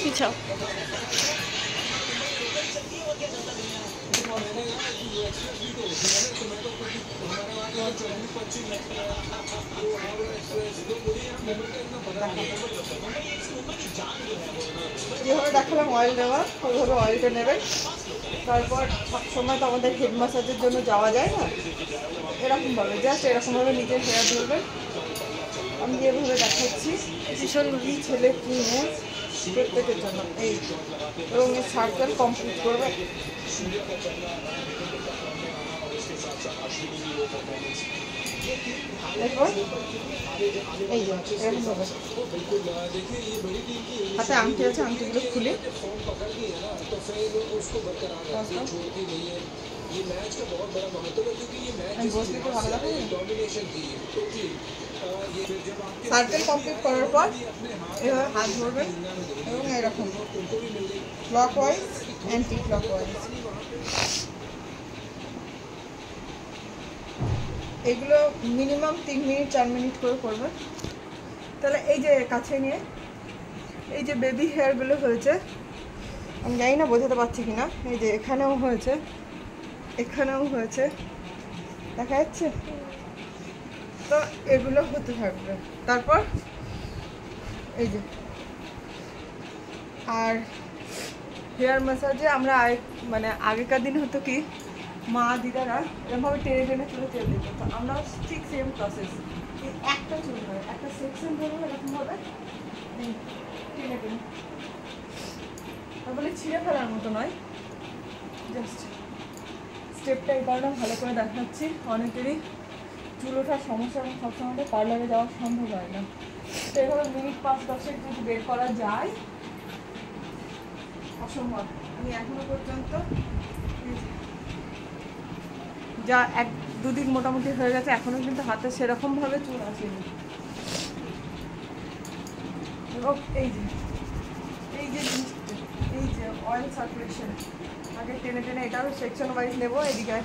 পিছাও। যেভাবে দেখালাম অয়েল দেওয়া ওইভাবে অয়েলটা নেবেন। তারপর সবসময় তো আমাদের হেড ম্যাসাজের জন্য যাওয়া যায় না, এরকমভাবে জাস্ট এরকমভাবে নিজের হেয়ার ধরবেন। আমি যেভাবে দেখাচ্ছি ভীষণ কি ছেলে কি মেয়ে প্রত্যেকের জন্য এই, এবং এই সার্কেল কমপ্লিট করবে। এরপর এই যে এরকমভাবে হাতে আংটি আছে, আংটিগুলো খুলে সার্কেল কমপ্লিট করার পর এভাবে হাত ধরবেন এবং এরকম clock wise anti clock wise এগুলো মিনিমাম 3 মিনিট 4 মিনিট করে করবেন। তাহলে এই যে কাছে নিয়ে এই যে বেবি হেয়ারগুলো হয়েছে, আমি জানি না বোঝাতে পারছি কিনা, এই যে এখানেও হয়েছে এখানেও হয়েছে, দেখা যাচ্ছে তো এগুলো হতে থাকবে। তারপর এই যে আর হেয়ার ম্যাসাজে আমরা মানে আগেকার দিন হতো কি মা দিদারা এরকমভাবে টেনে টেনে চুলে তেল দিত, তো আমরা ঠিক সেম প্রসেস, একটা চুল হয় একটা সেকশন ধরবো এরকমভাবে টেনে টেনে, তারপরে ছিঁড়ে ফেলার মতো নয়, জাস্ট স্টেপটা এই কারণে ভালো করে দেখাচ্ছি। অনেকেরই চুল ওঠার সমস্যা এবং সবসময় পার্লারে যাওয়া সম্ভব হয় না, তো এভাবে মিনিট 5-10 যদি বের করা যায় অসম্ভব। আমি এখনো পর্যন্ত যা 1-2 দিন মোটামুটি হয়ে গেছে, এখনো কিন্তু হাতে সেরকমভাবে চুল আসেনি। এবং এই যে জিনিসটা এই যে অয়েল সার্কুলেশন আগে টেনে টেনে এটাও সেকশন ওয়াইজ নেবো। এদিকে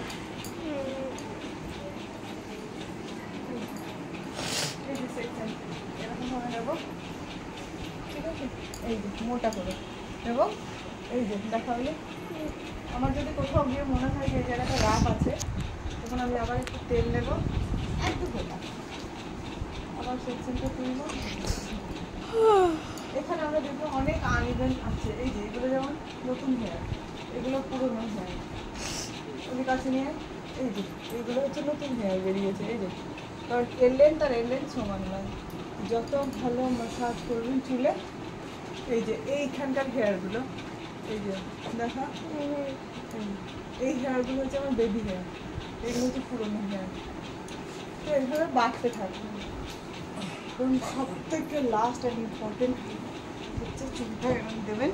এই যে সেকশন এরকমভাবে নেবো, ঠিক আছে, এই যে মোটা করে। এবং এই যে দেখা হলে আমার যদি কোথাও গিয়ে মনে হয় যে এই জায়গাটা রাফ আছে, তখন আমি আবার একটু তেল নেব, একটু ফোটা আবার সেকশনটা তুলব। এখানে আমরা দেখবো অনেক আনইভেন আছে, এই যে এগুলো যেমন নতুন হেয়ার, এগুলো পুরোনো হেয়ার, ওই কাছে নিয়ে এই যে এইগুলো হচ্ছে নতুন হেয়ার বেরিয়েছে। এই যে কারণ এর লেন্থ আর এর লেন্থ সমান নয়, যত ভালো ম্যাসাজ করবেন চুলে এই যে এইখানকার হেয়ারগুলো এই যে দেখা, এই হেয়ারগুলো হচ্ছে আমার বেবি হেয়ার, এগুলো হচ্ছে পুরোনো হেয়ার। তো এইভাবে বাড়তে থাকবে। এবং সব থেকে লাস্ট অ্যান্ড ইম্পর্টেন্ট হচ্ছে চুলটা এরকম দেবেন,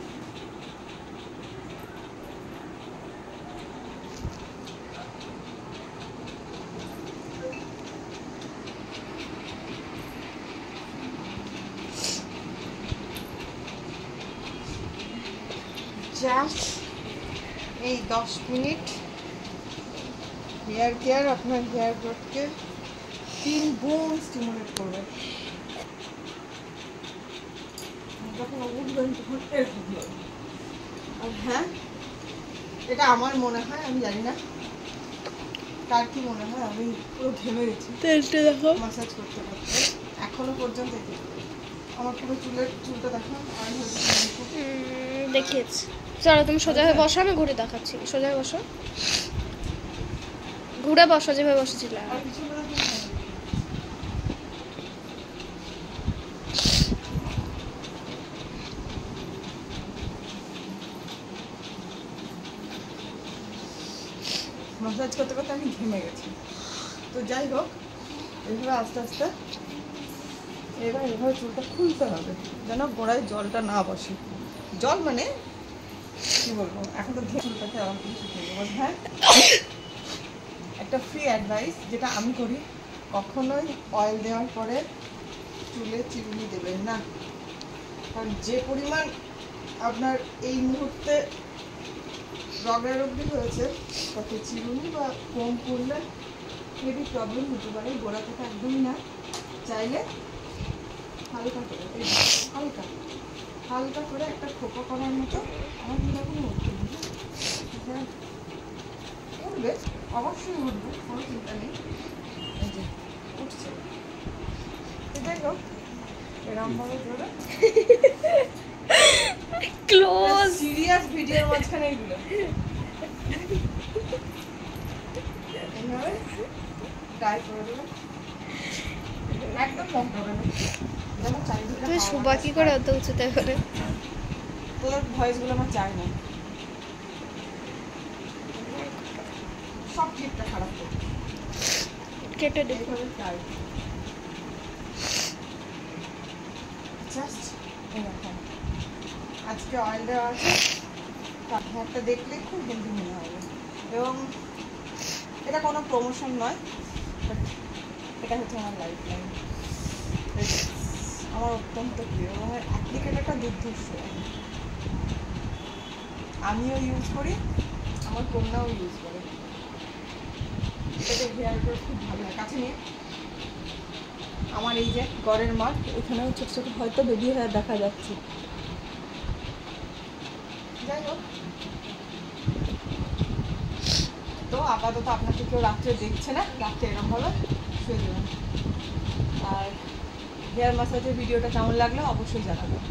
জাস্ট এই 10 মিনিট হেয়ার কেয়ার আপনার হেয়ার গ্রোথকে 3 গুণ স্টিমুলেট করবে। যখন উঠবেন তখন এরকম হবে। আর হ্যাঁ, এটা আমার মনে হয়, আমি জানি না কার কি মনে হয়, আমি পুরো ঘেমে গেছি তেলটা দেখো ম্যাসাজ করতে করতে এখনো পর্যন্ত। আমার পুরো চুলটা দেখো আর দেখিয়েছি। চলো তুমি সোজা হয়ে বসো, আমি ঘুরে দেখাচ্ছি। সোজা হয়ে বসো, ঘুরে বসো যেভাবে বসেছিলে। ম্যাসাজ করতে করতে আমি ঘেমে গেছি। তো যাই হোক, এইভাবে আস্তে আস্তে এবার এভাবে চুলটা খুলতে হবে যেন গোড়ায় জলটা না বসে। জল মানে কি বলবো, এখন তো চুলটাকে আবার কিছু শিখিয়ে দেবো। হ্যাঁ, একটা ফ্রি অ্যাডভাইস যেটা আমি করি, কখনোই অয়েল দেওয়ার পরে চুলে চিরুনি দেবেন না। কারণ যে পরিমাণ আপনার এই মুহূর্তে রগের অবধি হয়েছে, তাতে চিরুনি বা কম করলে হেভি প্রবলেম হতে পারে, গোড়া থেকে একদমই না। চাইলে হালকা করে, এই যে, হালকা হালকা করে একটা খোপা করার মতো। আমার এরকম উঠতে উঠবে, অবশ্যই উঠবে, কোনো চিন্তা নেই। এই যে উঠছে, দেখো এরকমভাবে ধরে ক্লোজ সিরিয়াস ভিডিওর মাঝখানে এগুলো এইভাবে ট্রাই করে দেবে, একদম কম হবে না। যেমন চারিদিকে তুমি শোভা কি করে অত উঁচুতে করে? তোর ভয়েসগুলো আমার চাই না, সব ক্লিপটা খারাপ করে কেটে দে। এইভাবে ট্রাই জাস্ট এরকম। আজকে অয়েল দেওয়া আছে, হেয়ারটা দেখলে খুব হেলদি মনে হবে। এবং এটা কোনো প্রমোশন নয়, বাট এটা হচ্ছে আমার লাইফ লাইন, আমার অত্যন্ত প্রিয় এবং অ্যাপ্লিকেটারটা দুর্ধর্ষ। আমিও ইউজ করি, আমার কন্যাও ইউজ করে। এটাতে হেয়ারটা খুব ভালো হয়। কাছে নিয়ে আমার এই যে গড়ের মাঠ, এখানেও ছোটো ছোটো হয়তো বেবি হেয়ার দেখা যাচ্ছে। যাই হোক, তো আপাতত আপনাকে কেউ রাত্রে দেখছে না, রাত্রে এরকমভাবে শুয়ে দেবেন। আর হেয়ার ম্যাসাজের ভিডিওটা কেমন লাগলো অবশ্যই জানাবেন।